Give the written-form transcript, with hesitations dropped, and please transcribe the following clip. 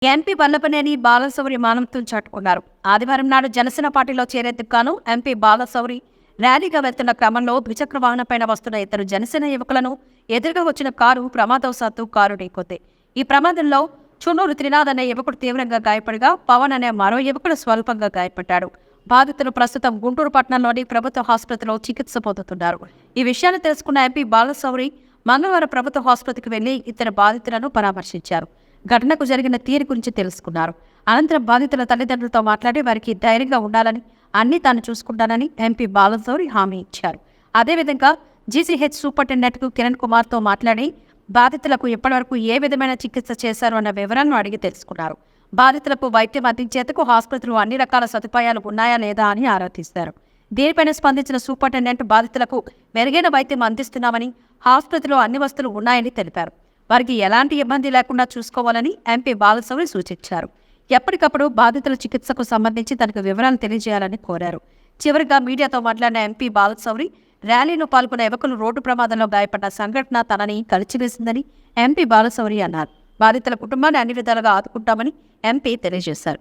MP Vallabhaneni Balashowry మానవత్వం చాటుకున్నారు. ఆదివారం నాడు జనసేన పార్టీలో చేరేందుకు గాను ఎంపీ బాలశౌరి ర్యాలీగా వెళ్తున్న క్రమంలో ద్విచక్ర వాహనంపైన వస్తున్న ఇద్దరు జనసేన యువకులను ఎదురుగా వచ్చిన కారు ప్రమాదవశాత్తు కారు ఢీకొంది. ఈ ప్రమాదంలో చున్నూరు త్రినాథ్ అనే యువకుడు తీవ్రంగా గాయపడగా, పవన్ అనే మరో యువకుడు స్వల్పంగా గాయపడ్డాడు. బాధితులు ప్రస్తుతం గుంటూరు పట్టణంలోని ప్రభుత్వ ఆసుపత్రిలో చికిత్స పొందుతున్నారు. ఈ విషయాన్ని తెలుసుకున్న ఎంపీ బాలశౌరి మంగళవారం ప్రభుత్వ ఆసుపత్రికి వెళ్లి ఇద్దరు బాధితులను పరామర్శించారు. ఘటనకు జరిగిన తీరు గురించి తెలుసుకున్నారు. అనంతరం బాధితుల తల్లిదండ్రులతో మాట్లాడి వారికి ధైర్యంగా ఉండాలని, అన్ని తాను చూసుకుంటానని ఎంపీ బాలశౌరి హామీ ఇచ్చారు. అదేవిధంగా జీసీహెచ్ సూపరింటెండెంట్ కిరణ్ కుమార్తో మాట్లాడి బాధితులకు ఇప్పటివరకు ఏ విధమైన చికిత్స చేశారు అన్న వివరాలను అడిగి తెలుసుకున్నారు. బాధితులకు వైద్యం అందించేందుకు ఆసుపత్రిలో అన్ని రకాల సదుపాయాలు ఉన్నాయా లేదా అని ఆరా తీశారు. దీనిపైన స్పందించిన సూపరింటెండెంట్ బాధితులకు మెరుగైన వైద్యం అందిస్తున్నామని, ఆసుపత్రిలో అన్ని వస్తువులు ఉన్నాయని తెలిపారు. వారికి ఎలాంటి ఇబ్బంది లేకుండా చూసుకోవాలని ఎంపీ బాలశౌరి సూచించారు. ఎప్పటికప్పుడు బాధితుల చికిత్సకు సంబంధించి తనకు వివరాలు తెలియజేయాలని కోరారు. చివరిగా మీడియాతో మాట్లాడిన ఎంపీ బాలశౌరి ర్యాలీలో పాల్గొన్న యువకులు రోడ్డు ప్రమాదంలో గాయపడ్డ సంఘటన తనని కలిచివేసిందని ఎంపీ బాలశౌరి అన్నారు. బాధితుల కుటుంబాన్ని అన్ని విధాలుగా ఆదుకుంటామని ఎంపీ తెలియజేశారు.